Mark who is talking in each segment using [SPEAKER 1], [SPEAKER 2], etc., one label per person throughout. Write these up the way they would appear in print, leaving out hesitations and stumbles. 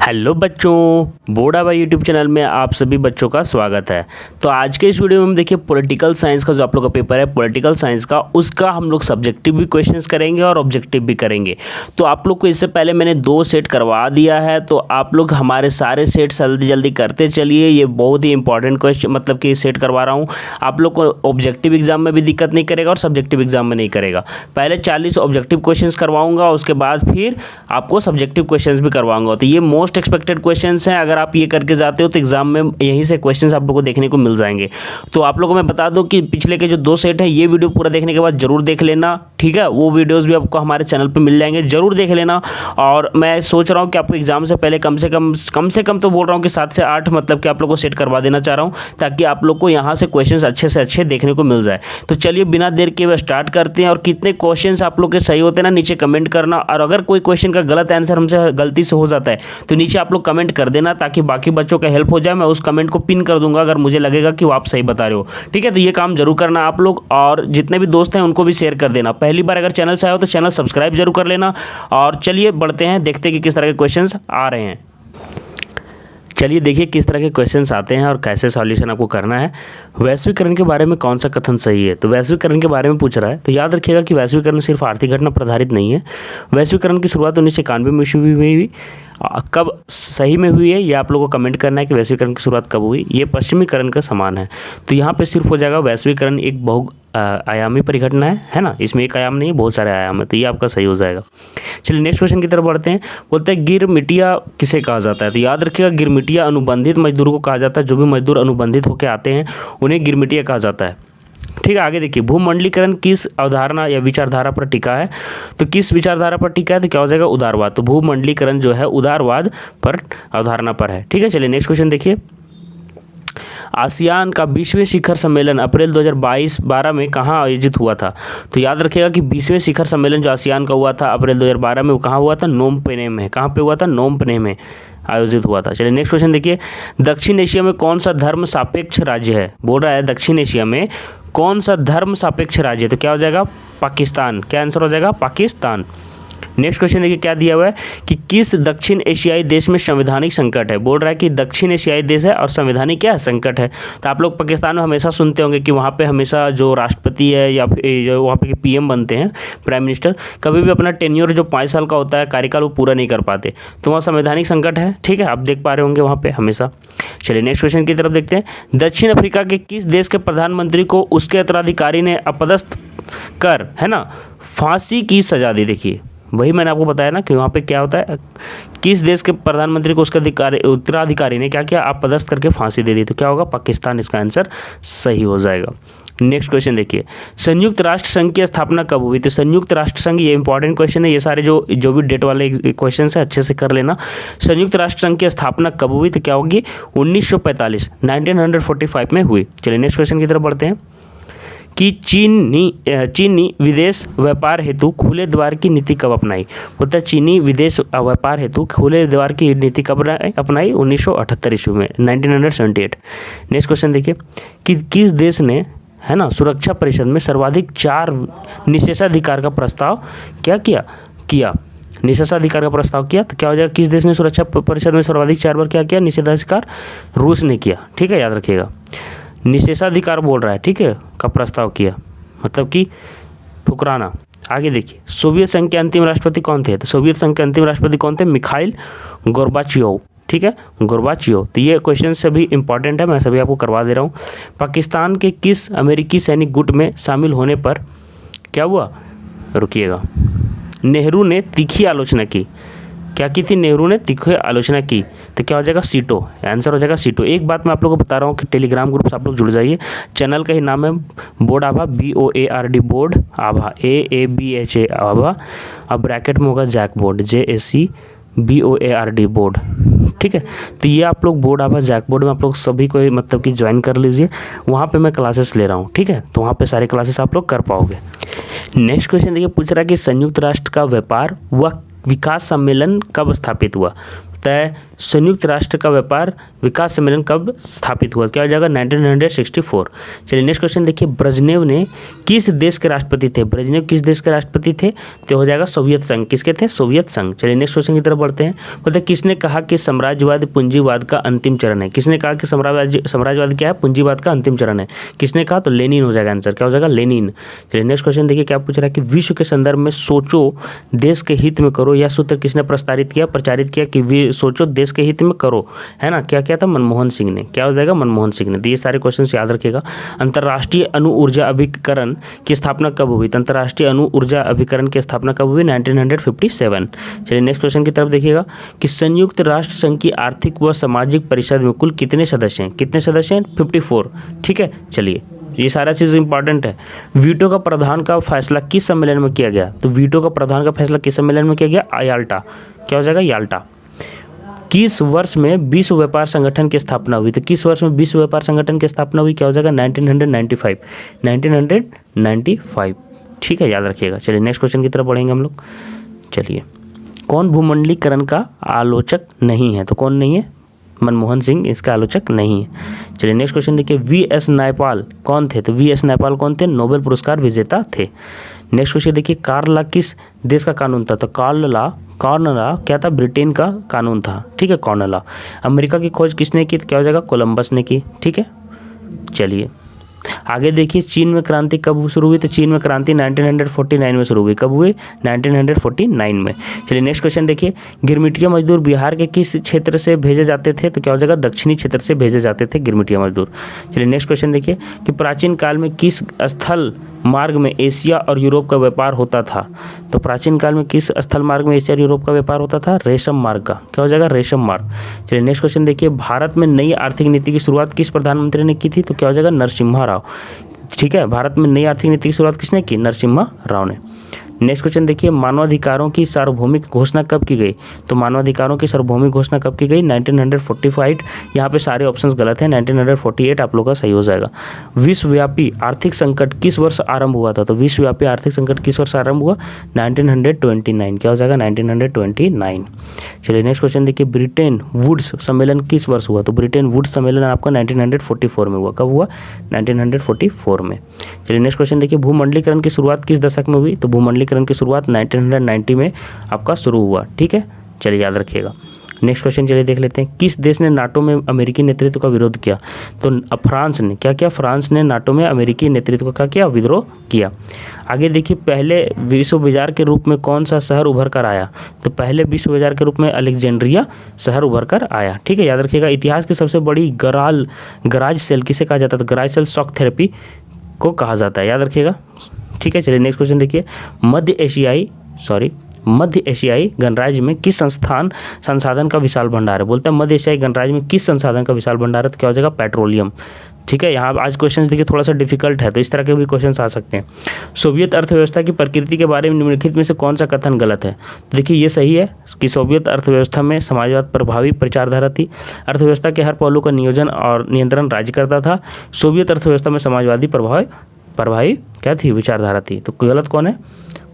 [SPEAKER 1] Hello बच्चों, board आभा YouTube channel में आप सभी बच्चों का स्वागत है। तो आज के इस वीडियो में हम देखिए पॉलिटिकल साइंस का जो आप लोग का पेपर है पॉलिटिकल साइंस का, उसका हम लोग सब्जेक्टिव भी क्वेश्चंस करेंगे और ऑब्जेक्टिव भी करेंगे। तो आप लोग को इससे पहले मैंने 2 सेट करवा दिया है, तो आप लोग हमारे सारे सेट जल्दी जल्दी करते चलिए। ये बहुत ही इंपॉर्टेंट क्वेश्चन मतलब कि सेट करवा रहा हूँ। आप लोग को ऑब्जेक्टिव एग्जाम में भी दिक्कत नहीं करेगा और सब्जेक्टिव एग्जाम में नहीं करेगा। पहले 40 ऑब्जेक्टिव क्वेश्चन करवाऊंगा, उसके बाद फिर आपको सब्जेक्टिव क्वेश्चन भी करवाऊंगा। तो ये मोस्ट एक्सपेक्टेड क्वेश्चंस हैं। अगर आप ये करके जाते हो तो एग्जाम में यहीं से क्वेश्चंस आप लोगों को देखने को मिल जाएंगे। तो आप लोगों को मैं बता दूं कि पिछले के जो 2 सेट हैं, ये वीडियो पूरा देखने के बाद जरूर देख लेना, ठीक है। वो वीडियोस भी आपको हमारे चैनल पे मिल जाएंगे, जरूर देख लेना। और मैं सोच रहा हूँ कि आपको एग्जाम से पहले कम से कम तो बोल रहा हूँ कि 7 से 8 मतलब कि आप लोग को सेट करवा देना चाह रहा हूँ, ताकि आप लोग को यहाँ से क्वेश्चन अच्छे से अच्छे देखने को मिल जाए। तो चलिए बिना देर के स्टार्ट करते हैं। और कितने क्वेश्चन आप लोग के सही होते हैं ना, नीचे कमेंट करना। और अगर कोई क्वेश्चन का गलत आंसर हमसे गलती से हो जाता है तो नीचे आप लोग कमेंट कर देना, ताकि बाकी बच्चों का हेल्प हो जाए। मैं उस कमेंट को पिन कर दूंगा अगर मुझे लगेगा कि वो आप सही बता रहे हो, ठीक है। तो ये काम जरूर करना आप लोग, और जितने भी दोस्त हैं उनको भी शेयर कर देना। पहली बार अगर चैनल से आए हो तो चैनल सब्सक्राइब जरूर कर लेना। और चलिए बढ़ते हैं, देखते हैं कि किस तरह के क्वेश्चंस आ रहे हैं। चलिए देखिए किस तरह के क्वेश्चंस आते हैं और कैसे सॉल्यूशन आपको करना है। वैश्वीकरण के बारे में कौन सा कथन सही है? तो वैश्वीकरण के बारे में पूछ रहा है, तो याद रखिएगा कि वैश्वीकरण सिर्फ आर्थिक घटना पर आधारित नहीं है। वैश्वीकरण की शुरुआत 1991 में हुई। कब सही में हुई है ये आप लोगों को कमेंट करना है कि वैश्वीकरण की शुरुआत कब हुई। ये पश्चिमीकरण का समान है, तो यहाँ पे सिर्फ हो जाएगा वैश्वीकरण एक बहु आयामी परिघटना है ना। इसमें एक आयाम नहीं है, बहुत सारे आयाम है, तो ये आपका सही हो जाएगा। चलिए नेक्स्ट क्वेश्चन की तरफ बढ़ते हैं। बोलते हैं गिरमिटिया किसे कहा जाता है? तो याद रखिएगा गिरमिटिया अनुबंधित मजदूरों को कहा जाता है। जो भी मजदूर अनुबंधित होकर आते हैं उन्हें गिरमिटिया कहा जाता है, ठीक है। आगे देखिए, भूमंडलीकरण किस अवधारणा या विचारधारा पर टिका है? तो किस विचारधारा पर टिका है? तो क्या हो जाएगा? उदारवाद। तो भूमंडलीकरण जो है उदारवाद पर अवधारणा पर है, ठीक है। चलिए नेक्स्ट क्वेश्चन देखिए। आसियान का 20वें शिखर सम्मेलन अप्रैल 2012 में कहाँ आयोजित हुआ था? तो याद रखिएगा कि 20वें शिखर सम्मेलन जो आसियान का हुआ था अप्रैल 2012 में, वो कहाँ हुआ था? नोम पेन्हे में। कहाँ पे हुआ था? नोम पेन्हे में आयोजित हुआ था। चलिए नेक्स्ट क्वेश्चन देखिए। दक्षिण एशिया में कौन सा धर्म सापेक्ष राज्य है? बोल रहा है दक्षिण एशिया में कौन सा धर्म सापेक्ष राज्य है? तो क्या हो जाएगा? पाकिस्तान। क्या आंसर हो जाएगा? पाकिस्तान। नेक्स्ट क्वेश्चन देखिए क्या दिया हुआ है कि किस दक्षिण एशियाई देश में संवैधानिक संकट है? बोल रहा है कि दक्षिण एशियाई देश है और संवैधानिक क्या है? संकट है। तो आप लोग पाकिस्तान में हमेशा सुनते होंगे कि वहाँ पे हमेशा जो राष्ट्रपति है या फिर जो वहाँ पे पीएम बनते हैं, प्राइम मिनिस्टर, कभी भी अपना टेन्योर जो 5 साल का होता है कार्यकाल वो पूरा नहीं कर पाते। तो वहाँ संवैधानिक संकट है, ठीक है। आप देख पा रहे होंगे वहाँ पर हमेशा। चलिए नेक्स्ट क्वेश्चन की तरफ देखते हैं। दक्षिण अफ्रीका के किस देश के प्रधानमंत्री को उसके उत्तराधिकारी ने अपदस्थ कर, है ना, फांसी की सजा दी? देखिए वही मैंने आपको बताया ना कि वहाँ पे क्या होता है, किस देश के प्रधानमंत्री को उसका उत्तराधिकारी ने क्या किया? अपदस्थ करके फांसी दे दी। तो क्या होगा? पाकिस्तान इसका आंसर सही हो जाएगा। नेक्स्ट क्वेश्चन देखिए। संयुक्त राष्ट्र संघ की स्थापना कब हुई? तो संयुक्त राष्ट्र संघ, ये इंपॉर्टेंट क्वेश्चन है। ये सारे जो भी डेट वाले क्वेश्चन है अच्छे से कर लेना। संयुक्त राष्ट्र संघ की स्थापना कब हुई? तो क्या होगी? 1945 में हुई। चलिए नेक्स्ट क्वेश्चन की तरफ बढ़ते हैं कि चीनी विदेश व्यापार हेतु खुले द्वार की नीति कब अपनाई? बोलता है चीनी विदेश व्यापार हेतु खुले द्वार की नीति कब अपनाई? 1978 ईस्वी में, 1978। नेक्स्ट क्वेश्चन देखिए कि किस देश ने, है ना, सुरक्षा परिषद में सर्वाधिक 4 निषेधाधिकार का प्रस्ताव क्या किया? निषेधाधिकार का प्रस्ताव किया। तो क्या हो जाएगा? किस देश ने सुरक्षा परिषद में सर्वाधिक 4 बार क्या किया? निषेधाधिकार? रूस ने किया, ठीक है, याद रखिएगा। निषेधाधिकार बोल रहा है, ठीक है, का प्रस्ताव किया मतलब कि ठुकराना। आगे देखिए, सोवियत संघ के अंतिम राष्ट्रपति कौन थे? तो सोवियत संघ के अंतिम राष्ट्रपति कौन थे? मिखाइल गोर्बाचेव, ठीक है, गोर्बाचेव। तो ये क्वेश्चन सभी इंपॉर्टेंट है, मैं सभी आपको करवा दे रहा हूँ। पाकिस्तान के किस अमेरिकी सैनिक गुट में शामिल होने पर क्या हुआ? रुकिएगा, नेहरू ने तीखी आलोचना की। क्या की थी? नेहरू ने तीखी आलोचना की। तो क्या हो जाएगा? सीटो। आंसर हो जाएगा सीटो। एक बात मैं आप लोगों को बता रहा हूँ कि टेलीग्राम ग्रुप से आप लोग जुड़ जाइए। चैनल का ही नाम है बोर्ड आभा, BOARD बोर्ड आभा, AABHA आभा, अब ब्रैकेट में होगा जैक बोर्ड, JACBOARD बोर्ड, ठीक है। तो ये आप लोग बोर्ड आभा जैक बोर्ड में आप लोग सभी को मतलब कि ज्वाइन कर लीजिए। वहाँ पे मैं क्लासेस ले रहा हूँ, ठीक है। तो वहाँ पे सारे क्लासेस आप लोग कर पाओगे। नेक्स्ट क्वेश्चन देखिए, पूछ रहा है कि संयुक्त राष्ट्र का व्यापार व विकास सम्मेलन कब स्थापित हुआ? तय संयुक्त राष्ट्र का व्यापार विकास सम्मेलन कब स्थापित हुआ? क्या हो जाएगा? 1964। चलिए नेक्स्ट क्वेश्चन देखिए, ब्रेजनेव ने किस देश के राष्ट्रपति थे? ब्रेजनेव किस देश के राष्ट्रपति थे? तो हो जाएगा सोवियत संघ। किसके थे? सोवियत संघ। चलिए नेक्स्ट क्वेश्चन की तरफ बढ़ते हैं। बोलते हैं किसने कहा कि साम्राज्यवाद पूंजीवाद का अंतिम चरण है? किसने कहा कि साम्राज्यवाद क्या है? पूंजीवाद का अंतिम चरण है। किसने कहा? तो लेनिन हो जाएगा आंसर। क्या हो जाएगा? लेनिन। चलिए नेक्स्ट क्वेश्चन देखिए, क्या पूछ रहा है कि विश्व के संदर्भ में सोचो देश के हित में करो, यह सूत्र किसने प्रचारित किया कि सोचो देश के हित में करो, है ना? क्या किया था? मनमोहन सिंह ने। क्या हो जाएगा? मनमोहन सिंह ने। तो ये सारे क्वेश्चन याद रखिएगा। अंतर्राष्ट्रीय अणु ऊर्जा अभिकरण की स्थापना कब हुई? तो अंतर्राष्ट्रीय अणु ऊर्जा अभिकरण की स्थापना कब हुई? 1957। चलिए नेक्स्ट क्वेश्चन की तरफ देखिएगा कि संयुक्त राष्ट्र संघ की आर्थिक व सामाजिक परिषद में कुल कितने सदस्य हैं? कितने सदस्य हैं? 54। ठीक है, चलिए ये सारा चीज़ इंपॉर्टेंट है। वीटो का प्रावधान का फैसला किस सम्मेलन में किया गया? तो वीटो का प्रावधान का फैसला किस सम्मेलन में किया गया? याल्टा। क्या हो जाएगा? याल्टा। किस वर्ष में विश्व व्यापार संगठन की स्थापना हुई? तो किस वर्ष में विश्व व्यापार संगठन की स्थापना हुई? क्या हो जाएगा? 1995। 1995। ठीक है, याद रखिएगा। चलिए नेक्स्ट क्वेश्चन की तरफ बढ़ेंगे हम लोग। चलिए, कौन भूमंडलीकरण का आलोचक नहीं है? तो कौन नहीं है? मनमोहन सिंह इसका आलोचक नहीं है। चलिए नेक्स्ट क्वेश्चन देखिए, वी.एस. नायपाल कौन थे? तो वी.एस. नायपाल कौन थे? नोबेल पुरस्कार विजेता थे। नेक्स्ट क्वेश्चन देखिए, कॉर्न लॉ किस देश का कानून था? तो कॉर्न लॉ क्या था? ब्रिटेन का कानून था। ठीक है, कॉर्न लॉ। अमेरिका की खोज किसने की? तो क्या हो जाएगा? कोलंबस ने की। ठीक है, चलिए आगे देखिए, चीन में क्रांति कब शुरू हुई? तो चीन में क्रांति 1949 में शुरू हुई। कब हुई? 1949 में। चलिए नेक्स्ट क्वेश्चन देखिए, गिरमिटिया मजदूर बिहार के किस क्षेत्र से भेजे जाते थे? तो क्या हो जाएगा? दक्षिणी क्षेत्र से भेजे जाते थे गिरमिटिया मजदूर। चलिए नेक्स्ट क्वेश्चन देखिए कि प्राचीन काल में किस स्थल मार्ग में एशिया और यूरोप का व्यापार होता था? तो प्राचीन काल में किस स्थल मार्ग में एशिया और यूरोप का व्यापार होता था? रेशम मार्ग का। क्या हो जाएगा? रेशम मार्ग। चलिए नेक्स्ट क्वेश्चन देखिए, भारत में नई आर्थिक नीति की शुरुआत किस प्रधानमंत्री ने की थी? तो क्या हो जाएगा? नरसिम्हा राव। ठीक है, भारत में नई आर्थिक नीति की शुरुआत किसने की? नरसिम्हा राव ने। नेक्स्ट क्वेश्चन देखिए, मानवाधिकारों की सार्वभौमिक घोषणा कब की गई? तो मानवाधिकारों की सार्वभौमिक घोषणा कब की गई? 1945। यहाँ पे सारे ऑप्शंस गलत हैं। 1948 आप लोग का सही हो जाएगा। विश्वव्यापी आर्थिक संकट किस वर्ष आरंभ हुआ था? तो विश्वव्यापी आर्थिक संकट किस वर्ष आरंभ हुआ? 1929। क्या हो जाएगा? 1929। चलिए नेक्स्ट क्वेश्चन देखिए, ब्रिटेन वुड्स सम्मेलन किस वर्ष हुआ? तो ब्रिटेन वुड्स सम्मेलन आपका 1944 में हुआ। कब हुआ? 1944 में। चलिए नेक्स्ट क्वेश्चन देखिए, भूमंडलीकरण की शुरुआत किस दशक में हुई? तो भूमंडलीकरण की शुरुआत 1990 में आपका शुरू हुआ। ठीक है, चलिए याद रखिएगा। नेक्स्ट क्वेश्चन चलिए देख लेते हैं, किस देश ने नाटो में अमेरिकी नेतृत्व का विरोध किया? तो फ्रांस ने। क्या किया? फ्रांस ने नाटो में अमेरिकी नेतृत्व का क्या किया? विद्रोह किया। आगे देखिए, पहले विश्व बाजार के रूप में कौन सा शहर उभर कर आया? तो पहले विश्व बाजार के रूप में अलेक्जेंड्रिया शहर उभर कर आया। ठीक है, याद रखिएगा। इतिहास की सबसे बड़ी गराज सेल किसे कहा जाता है? तो गराज सेल शॉक थेरेपी को कहा जाता है। याद रखिएगा। ठीक है, चलिए नेक्स्ट क्वेश्चन देखिए, मध्य एशियाई गणराज्य में किस संसाधन का विशाल भंडार है? बोलते हैं मध्य एशियाई गणराज्य में किस संसाधन का विशाल भंडार है? तो क्या हो जाएगा? पेट्रोलियम। ठीक है, यहाँ आज क्वेश्चन देखिए थोड़ा सा डिफिकल्ट है, तो इस तरह के भी क्वेश्चन आ सकते हैं। सोवियत अर्थव्यवस्था की प्रकृति के बारे में निम्नलिखित में से कौन सा कथन गलत है? तो देखिए ये सही है कि सोवियत अर्थव्यवस्था में समाजवाद प्रभावी प्रचारधारा थी। अर्थव्यवस्था के हर पहलू का नियोजन और नियंत्रण राज्य करता था। सोवियत अर्थव्यवस्था में समाजवादी प्रभावी क्या थी? विचारधारा थी। तो गलत कौन है?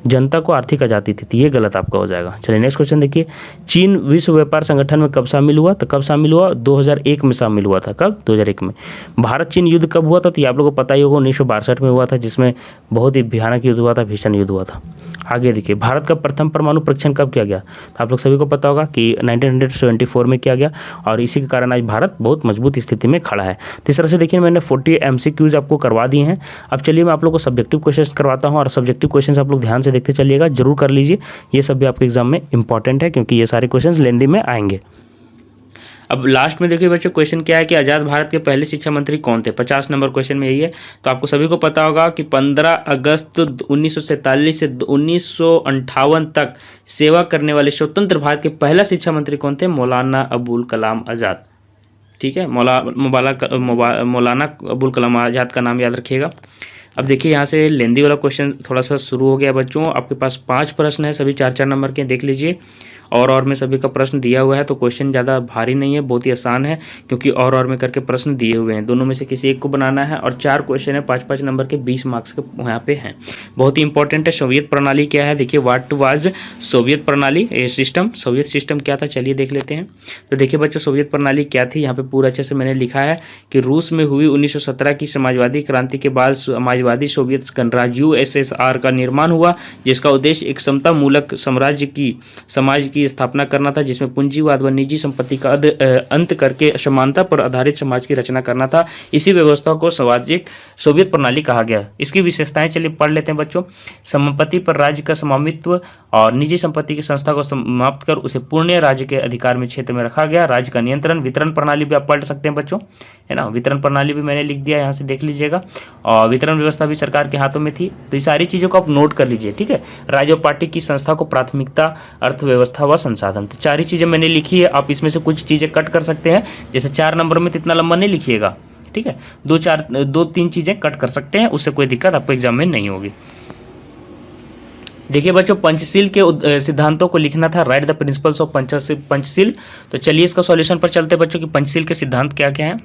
[SPEAKER 1] जनता को आर्थिक आज़ादी थी। तो ये गलत आपका हो जाएगा। चलिए नेक्स्ट क्वेश्चन देखिए, चीन विश्व व्यापार संगठन में कब शामिल हुआ? तो कब शामिल हुआ? 2001 में शामिल हुआ था। कब? 2001 में। भारत चीन युद्ध कब हुआ था? तो ये आप लोगों को पता ही होगा, 1962 में हुआ था, जिसमें बहुत ही भयानक युद्ध हुआ था, भीषण युद्ध हुआ था। आगे देखिए, भारत का प्रथम परमाणु परीक्षण कब किया गया? तो आप लोग सभी को पता होगा कि 1974 में किया गया, और इसी के कारण आज भारत बहुत मजबूत स्थिति में खड़ा है। तो इस तरह से देखिए मैंने 40 MCQs आपको करवा दिए हैं। अब चलिए मैं आप लोग को सब्जेक्टिव क्वेश्चन करवाता हूँ, और सब्जेक्टिव क्वेश्चन आप लोग ध्यान से देखते चलिएगा, जरूर कर लीजिए। ये सब भी आपके एग्जाम में इंपॉर्टेंट है, क्योंकि ये सारे क्वेश्चन लेंदी में आएंगे। अब लास्ट में देखिए बच्चों, क्वेश्चन क्या है कि आज़ाद भारत के पहले शिक्षा मंत्री कौन थे? 50 नंबर क्वेश्चन में यही है। तो आपको सभी को पता होगा कि 15 अगस्त 1947 से 1958 तक सेवा करने वाले स्वतंत्र भारत के पहला शिक्षा मंत्री कौन थे? मौलाना अबुल कलाम आज़ाद। ठीक है, मौलाना अबुल कलाम आज़ाद का नाम याद रखिएगा। अब देखिए यहाँ से लेंदी वाला क्वेश्चन थोड़ा सा शुरू हो गया बच्चों। आपके पास 5 प्रश्न है, सभी 4-4 नंबर के, देख लीजिए। और में सभी का प्रश्न दिया हुआ है, तो क्वेश्चन ज़्यादा भारी नहीं है, बहुत ही आसान है, क्योंकि और में करके प्रश्न दिए हुए हैं। दोनों में से किसी एक को बनाना है और 4 क्वेश्चन है 5-5 नंबर के, 20 मार्क्स के यहाँ पे हैं। बहुत ही इंपॉर्टेंट है। सोवियत प्रणाली क्या है, देखिए व्हाट वाज सोवियत प्रणाली, ए सिस्टम, सोवियत सिस्टम क्या था, चलिए देख लेते हैं। तो देखिए बच्चों, सोवियत प्रणाली क्या थी, यहाँ पे पूरा अच्छे से मैंने लिखा है कि रूस में हुई 1917 की समाजवादी क्रांति के बाद समाजवादी सोवियत गणराज्य यूएसएसआर का निर्माण हुआ, जिसका उद्देश्य एक समता मूलक साम्राज्य की समाज की स्थापना करना था, जिसमें पूंजीवाद व निजी संपत्ति का अंत करके समानता पर आधारित समाज की रचना करना था। इसी व्यवस्था को सामाजिक सोवियत प्रणाली कहा गया। इसकी विशेषताएं चलिए पढ़ लेते हैं बच्चों। संपत्ति पर राज्य का स्वामित्व और निजी संपत्ति की संस्था को समाप्त कर उसे पूर्ण राज्य के अधिकार में क्षेत्र में रखा गया। राज्य का नियंत्रण, वितरण प्रणाली भी आप पढ़ सकते हैं बच्चों, है ना, वितरण प्रणाली भी मैंने लिख दिया, यहाँ से देख लीजिएगा। और वितरण व्यवस्था भी सरकार के हाथों में थी। तो ये सारी चीज़ों को आप नोट कर लीजिए, ठीक है। राज्य और पार्टी की संस्था को प्राथमिकता, अर्थव्यवस्था व संसाधन, तो 4 ही चीज़ें मैंने लिखी है। आप इसमें से कुछ चीज़ें कट कर सकते हैं, जैसे 4 नंबर में तो इतना लंबा नहीं लिखिएगा, ठीक है। 2-3 चीज़ें कट कर सकते हैं, उससे कोई दिक्कत आपको एग्जाम में नहीं होगी। देखिए बच्चों, पंचशील के सिद्धांतों को लिखना था, right the principles of Panchsheel. तो चलिए इसका सॉल्यूशन पर चलते हैं बच्चों कि पंचशील के सिद्धांत क्या क्या हैं।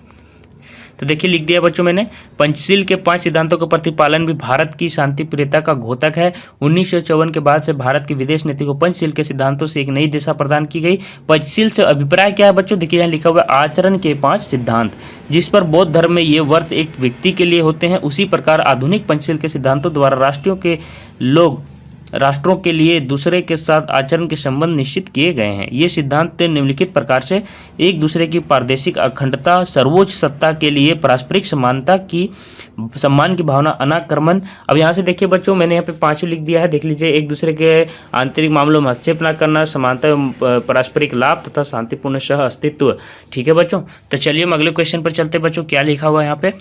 [SPEAKER 1] तो देखिए लिख दिया बच्चों मैंने, पंचशील के 5 सिद्धांतों का प्रतिपालन भी भारत की शांति प्रियता का घोतक है। 1954 के बाद से भारत की विदेश नीति को पंचशील के सिद्धांतों से एक नई दिशा प्रदान की गई। पंचशील से अभिप्राय क्या है बच्चों, देखिए यहाँ लिखा हुआ है आचरण के 5 सिद्धांत, जिस पर बौद्ध धर्म में ये व्रत एक व्यक्ति के लिए होते हैं, उसी प्रकार आधुनिक पंचशील के सिद्धांतों द्वारा राष्ट्रों के लिए दूसरे के साथ आचरण के संबंध निश्चित किए गए हैं। ये सिद्धांत निम्नलिखित प्रकार से एक दूसरे की प्रादेशिक अखंडता, सर्वोच्च सत्ता के लिए पारस्परिक सम्मान की भावना, अनाक्रमण। अब यहाँ से देखिए बच्चों, मैंने यहाँ पे 5 लिख दिया है, देख लीजिए। एक दूसरे के आंतरिक मामलों में हस्तक्षेप न करना, समानता एवं पारस्परिक लाभ तथा शांतिपूर्ण सह अस्तित्व, ठीक है बच्चों। तो चलिए हम अगले क्वेश्चन पर चलते बच्चों, क्या लिखा हुआ है यहाँ पे।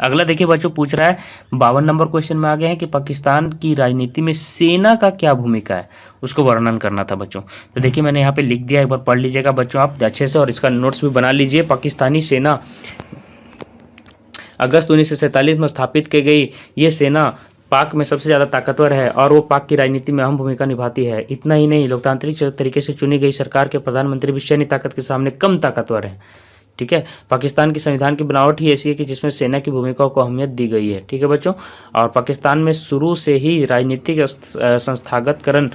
[SPEAKER 1] अगला देखिए बच्चों, पूछ रहा है 52 नंबर क्वेश्चन में आ गए हैं कि पाकिस्तान की राजनीति में सेना का क्या भूमिका है, उसको वर्णन करना था बच्चों। तो देखिए मैंने यहाँ पे लिख दिया, एक बार पढ़ लीजिएगा बच्चों आप अच्छे से, और इसका नोट्स भी बना लीजिए। पाकिस्तानी सेना अगस्त 1947 में स्थापित की गई, ये सेना पाक में सबसे ज़्यादा ताकतवर है और वो पाक की राजनीति में अहम भूमिका निभाती है। इतना ही नहीं, लोकतांत्रिक तरीके से चुनी गई सरकार के प्रधानमंत्री भी सैन्य ताकत के सामने कम ताकतवर है, ठीक है। पाकिस्तान की संविधान की बनावट ही ऐसी है कि जिसमें सेना की भूमिका को अहमियत दी गई है, ठीक है बच्चों। और पाकिस्तान में शुरू से ही राजनीतिक संस्थागतकरण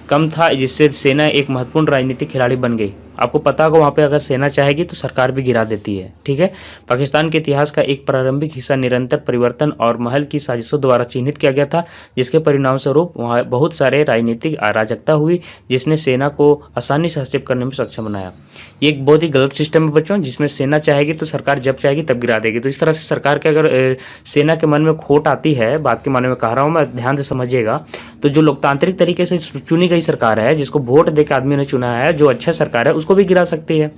[SPEAKER 1] कम था, जिससे सेना एक महत्वपूर्ण राजनीतिक खिलाड़ी बन गई। आपको पता होगा वहाँ पे अगर सेना चाहेगी तो सरकार भी गिरा देती है, ठीक है। पाकिस्तान के इतिहास का एक प्रारंभिक हिस्सा निरंतर परिवर्तन और महल की साजिशों द्वारा चिन्हित किया गया था, जिसके परिणाम स्वरूप वहाँ बहुत सारे राजनीतिक अराजकता हुई, जिसने सेना को आसानी से हस्तक्षेप करने में सक्षम बनाया। ये एक बहुत ही गलत सिस्टम है बच्चों, जिसमें सेना चाहेगी तो सरकार जब चाहेगी तब गिरा देगी। तो इस तरह से सरकार के अगर सेना के मन में खोट आती है, बात के माने में कह रहा हूँ मैं, ध्यान से समझिएगा, तो जो लोकतांत्रिक तरीके से चुनी गई सरकार है, जिसको वोट देकर आदमी ने चुना है, जो अच्छा सरकार है, उसको भी गिरा सकती है।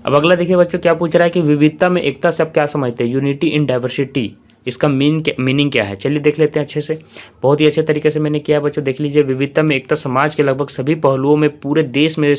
[SPEAKER 1] अब अगला देखिए बच्चों, क्या पूछ रहा है कि विविधता में एकता से आप क्या समझते हैं, यूनिटी इन डाइवर्सिटी, इसका मीनिंग क्या है। चलिए देख लेते हैं अच्छे से, बहुत ही अच्छे तरीके से मैंने किया बच्चों। देख लीजिए, विविधता में एकता समाज के लगभग सभी पहलुओं में पूरे देश में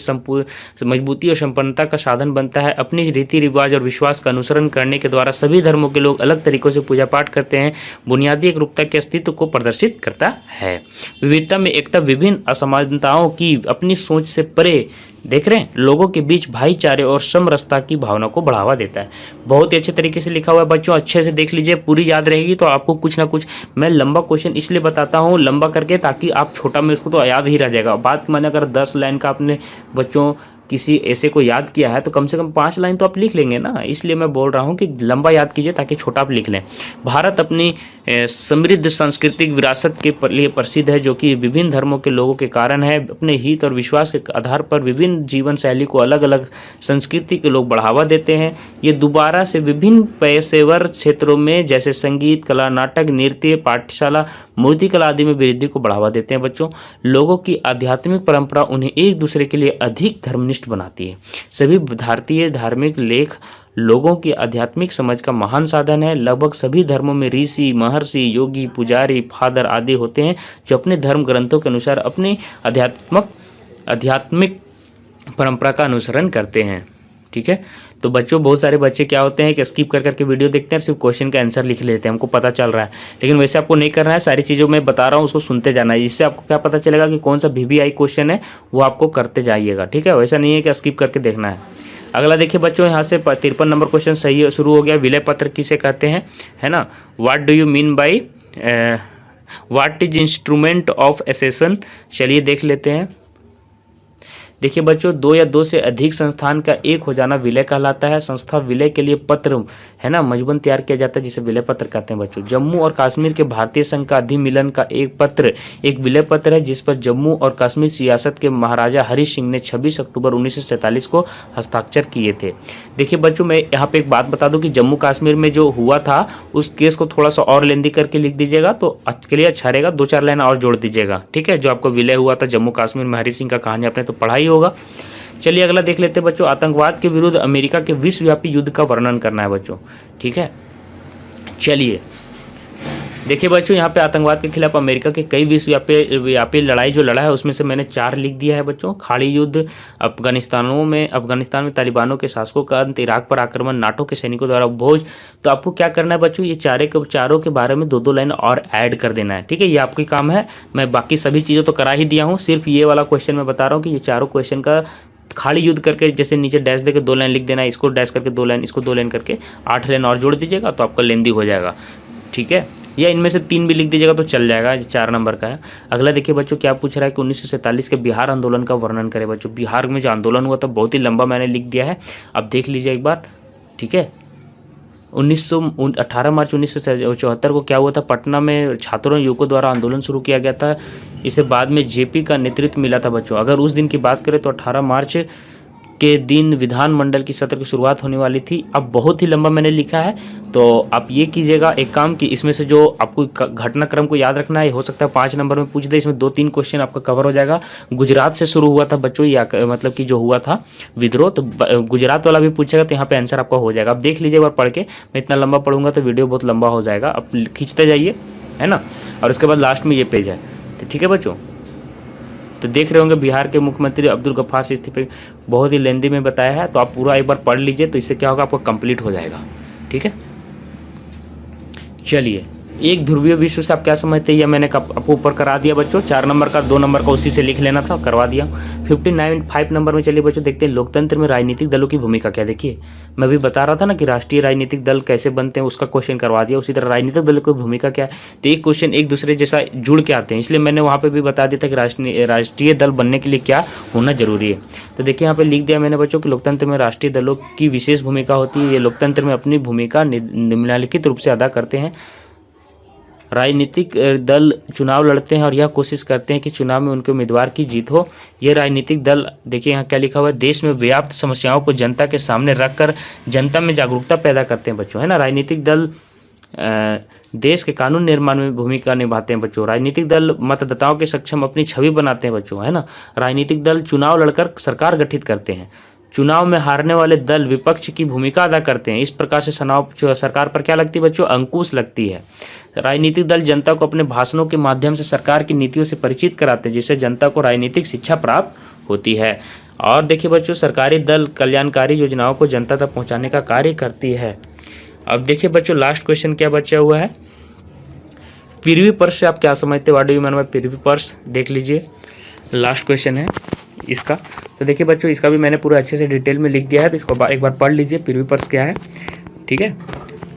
[SPEAKER 1] मजबूती और संपन्नता का साधन बनता है। अपनी रीति रिवाज और विश्वास का अनुसरण करने के द्वारा सभी धर्मों के लोग अलग तरीकों से पूजा पाठ करते हैं, बुनियादी एकरूपता के अस्तित्व को प्रदर्शित करता है। विविधता में एकता विभिन्न असमानताओं की अपनी सोच से परे, देख रहे हैं, लोगों के बीच भाईचारे और समरसता की भावना को बढ़ावा देता है। बहुत ही अच्छे तरीके से लिखा हुआ है बच्चों, अच्छे से देख लीजिए, पूरी याद रहेगी तो आपको कुछ ना कुछ। मैं लंबा क्वेश्चन इसलिए बताता हूँ लंबा करके, ताकि आप छोटा में उसको तो याद ही रह जाएगा। बात मैंने अगर 10 लाइन का आपने बच्चों किसी ऐसे को याद किया है तो कम से कम 5 लाइन तो आप लिख लेंगे ना, इसलिए मैं बोल रहा हूँ कि लंबा याद कीजिए ताकि छोटा आप लिख लें। भारत अपनी समृद्ध सांस्कृतिक विरासत के लिए प्रसिद्ध है, जो कि विभिन्न धर्मों के लोगों के कारण है। अपने हित और विश्वास के आधार पर विभिन्न जीवन शैली को अलग अलग संस्कृति के लोग बढ़ावा देते हैं। ये दोबारा से विभिन्न पेशेवर क्षेत्रों में जैसे संगीत, कला, नाटक, नृत्य, पाठशाला, मूर्तिकला आदि में वृद्धि को बढ़ावा देते हैं बच्चों। लोगों की आध्यात्मिक परंपरा उन्हें एक दूसरे के लिए अधिक धर्मनिष्ठ बनाती है। सभी भारतीय धार्मिक लेख लोगों की आध्यात्मिक समझ का महान साधन है। लगभग सभी धर्मों में ऋषि, महर्षि, योगी, पुजारी, फादर आदि होते हैं, जो अपने धर्म ग्रंथों के अनुसार अपनी आध्यात्मिक परंपरा का अनुसरण करते हैं। ठीक है। तो बच्चों बहुत सारे बच्चे क्या होते हैं कि स्किप कर करके वीडियो देखते हैं, सिर्फ क्वेश्चन का आंसर लिख लेते हैं, हमको पता चल रहा है, लेकिन वैसे आपको नहीं करना है। सारी चीज़ों में बता रहा हूँ उसको सुनते जाना है, इससे आपको क्या पता चलेगा कि कौन सा VVI क्वेश्चन है वो आपको करते जाइएगा, ठीक है। वैसा नहीं है कि स्किप करके देखना है। अगला देखिए बच्चों, यहाँ से 53 नंबर क्वेश्चन सही शुरू हो गया। विलय पत्र किसे कहते हैं, है ना। What do you mean by what is instrument of accession, चलिए देख लेते हैं। देखिए बच्चों, 2 या 2 से अधिक संस्थान का एक हो जाना विलय कहलाता है। संस्था विलय के लिए पत्र, है ना, मजबून तैयार किया जाता है जिसे विलय पत्र कहते हैं बच्चों। जम्मू और कश्मीर के भारतीय संघ का अधिमिलन का एक पत्र एक विलय पत्र है जिस पर जम्मू और कश्मीर सियासत के महाराजा हरि सिंह ने 26 अक्टूबर 1947 को हस्ताक्षर किए थे। देखिए बच्चों, मैं यहाँ पे एक बात बता दूं कि जम्मू कश्मीर में जो हुआ था उस केस को थोड़ा सा और लेंदी करके लिख दीजिएगा तो के लिए अच्छा रहेगा, 2-4 लाइन और जोड़ दीजिएगा, ठीक है। जो आपको विलय हुआ था जम्मू कश्मीर में हरि सिंह का, कहानी आपने तो पढ़ा ही होगा। चलिए अगला देख लेते हैं बच्चों। आतंकवाद के विरुद्ध अमेरिका के विश्वव्यापी युद्ध का वर्णन करना है बच्चों, ठीक है। चलिए देखिए बच्चों, यहाँ पे आतंकवाद के खिलाफ अमेरिका के कई विश्वव्यापी लड़ाई जो लड़ा है उसमें से मैंने 4 लिख दिया है बच्चों। खाड़ी युद्ध, अफगानिस्तान में तालिबानों के शासकों का अंत, इराक पर आक्रमण, नाटो के सैनिकों द्वारा उपभोज। तो आपको क्या करना है बच्चों, ये चारों के बारे में 2-2 लाइन और ऐड कर देना है, ठीक है। ये आपकी काम है। मैं बाकी सभी चीज़ें तो करा ही दिया हूँ, सिर्फ ये वाला क्वेश्चन मैं बता रहा हूँ कि ये चारों क्वेश्चन का खाली युद्ध करके जैसे नीचे डैश देकर 2 लाइन लिख देना है, इसको डैश करके 2 लाइन, इसको 2 लाइन करके 8 लाइन और जोड़ दीजिएगा तो आपका लेंदी हो जाएगा, ठीक है। या इनमें से 3 भी लिख दीजिएगा तो चल जाएगा, 4 नंबर का है। अगला देखिए बच्चों, क्या पूछ रहा है कि 1947 के बिहार आंदोलन का वर्णन करें बच्चों। बिहार में जो आंदोलन हुआ था बहुत ही लंबा मैंने लिख दिया है, अब देख लीजिए एक बार, ठीक है। 18 मार्च 1974 को क्या हुआ था, पटना में छात्रों युवकों द्वारा आंदोलन शुरू किया गया था। इसे बाद में JP का नेतृत्व मिला था बच्चों। अगर उस दिन की बात करें तो 18 मार्च के दिन विधानमंडल की सत्र की शुरुआत होने वाली थी। अब बहुत ही लंबा मैंने लिखा है तो आप ये कीजिएगा एक काम कि इसमें से जो आपको घटनाक्रम को याद रखना है, हो सकता है 5 नंबर में पूछ दे, इसमें 2-3 क्वेश्चन आपका कवर हो जाएगा। गुजरात से शुरू हुआ था बच्चों, या मतलब कि जो हुआ था विद्रोह, तो गुजरात वाला भी पूछेगा तो यहाँ पे आंसर आपका हो जाएगा। अब देख लीजिए एक बार पढ़ के, मैं इतना लंबा पढ़ूंगा तो वीडियो बहुत लंबा हो जाएगा, अब खींचते जाइए, है ना। और उसके बाद लास्ट में ये पेज है, तो ठीक है बच्चों। तो देख रहे होंगे बिहार के मुख्यमंत्री अब्दुल गफ्फार से इस्तीफे, बहुत ही लेंदी में बताया है, तो आप पूरा एक बार पढ़ लीजिए तो इससे क्या होगा, आपको कंप्लीट हो जाएगा, ठीक है। चलिए, एक ध्रुवीय विश्व से आप क्या समझते हैं, मैंने आपको ऊपर करा दिया बच्चों। 4 नंबर का 2 नंबर का उसी से लिख लेना था, करवा दिया। 5 नंबर में चलिए बच्चों देखते हैं, लोकतंत्र में राजनीतिक दलों की भूमिका क्या। देखिए मैं भी बता रहा था ना कि राष्ट्रीय राजनीतिक दल कैसे बनते हैं, उसका क्वेश्चन करवा दिया। उसी तरह राजनीतिक दलों की भूमिका क्या है, तो एक क्वेश्चन एक दूसरे जैसा जुड़ के आते हैं, इसलिए मैंने वहाँ पर भी बता दिया था कि राष्ट्रीय दल बनने के लिए क्या होना जरूरी है। तो देखिए यहाँ पे लिख दिया मैंने बच्चों कि लोकतंत्र में राष्ट्रीय दलों की विशेष भूमिका होती है। ये लोकतंत्र में अपनी भूमिका निम्नलिखित रूप से अदा करते हैं। राजनीतिक दल चुनाव लड़ते हैं और यह कोशिश करते हैं कि चुनाव में उनके उम्मीदवार की जीत हो। ये राजनीतिक दल, देखिए यहाँ क्या लिखा हुआ है, देश में व्याप्त समस्याओं को जनता के सामने रखकर जनता में जागरूकता पैदा करते हैं बच्चों, है ना। राजनीतिक दल देश के कानून निर्माण में भूमिका निभाते हैं बच्चों। राजनीतिक दल मतदाताओं के सक्षम अपनी छवि बनाते हैं बच्चों, है ना। राजनीतिक दल चुनाव लड़कर सरकार गठित करते हैं। चुनाव में हारने वाले दल विपक्ष की भूमिका अदा करते हैं। इस प्रकार से सरकार पर क्या लगती है बच्चों, अंकुश लगती है। राजनीतिक दल जनता को अपने भाषणों के माध्यम से सरकार की नीतियों से परिचित कराते हैं, जिससे जनता को राजनीतिक शिक्षा प्राप्त होती है। और देखिए बच्चों, सरकारी दल कल्याणकारी योजनाओं को जनता तक पहुंचाने का कार्य करती है। अब देखिए बच्चों, लास्ट क्वेश्चन क्या बचा हुआ है, पृथ्वी पर्श से आप क्या समझते हो, what do you mean by पृथ्वी पर्श। देख लीजिए, लास्ट क्वेश्चन है इसका। तो देखिए बच्चों, इसका भी मैंने पूरा अच्छे से डिटेल में लिख दिया है, तो इसको एक बार पढ़ लीजिए पृथ्वी पर्श क्या है, ठीक है।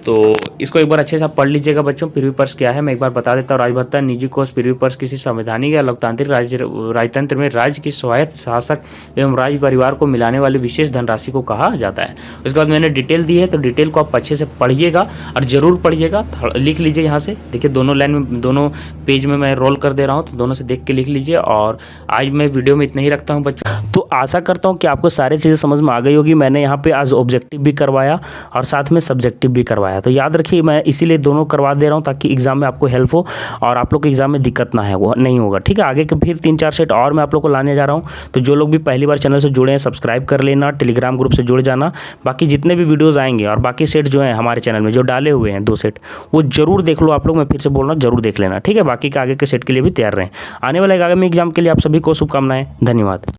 [SPEAKER 1] तो इसको एक बार अच्छे से आप पढ़ लीजिएगा बच्चों। पृथ्वी पर्श क्या है मैं एक बार बता देता हूँ। राजभत्ता, निजी कोष, पृथ्वी पर्श किसी संवैधानिक या लोकतांत्रिक राजतंत्र में राज्य की स्वायत्त शासक एवं राज्य परिवार को मिलाने वाली विशेष धनराशि को कहा जाता है। उसके बाद मैंने डिटेल दी है, तो डिटेल को आप अच्छे से पढ़िएगा और ज़रूर पढ़िएगा। लिख लीजिए यहाँ से, देखिए दोनों लाइन में, दोनों पेज में मैं रोल कर दे रहा हूँ, तो दोनों से देख के लिख लीजिए। और आज मैं वीडियो में इतना ही रखता हूँ बच्चों। तो आशा करता हूँ कि आपको सारी चीज़ें समझ में आ गई होगी। मैंने यहाँ पे आज ऑब्जेक्टिव भी करवाया और साथ में सब्जेक्टिव भी करवाया, तो याद रखिए मैं इसीलिए दोनों करवा दे रहा हूँ ताकि एग्जाम में आपको हेल्प हो और आप लोग के एग्जाम में दिक्कत ना है, वो नहीं होगा, ठीक है। आगे के फिर 3-4 सेट और मैं आप लोग को लाने जा रहा हूँ, तो जो लोग भी पहली बार चैनल से जुड़े हैं सब्सक्राइब कर लेना, टेलीग्राम ग्रुप से जुड़ जाना। बाकी जितने भी वीडियोज़ आएंगे और बाकी सेट जो हैं हमारे चैनल में जो डाले हुए हैं 2 सेट, वो जरूर देख लो आप लोग। मैं फिर से बोल रहा हूँ, जरूर देख लेना, ठीक है। बाकी के आगे के सेट के लिए भी तैयार रहें। आने वाले आगामी एग्जाम के लिए आप सभी को शुभकामनाएं। धन्यवाद।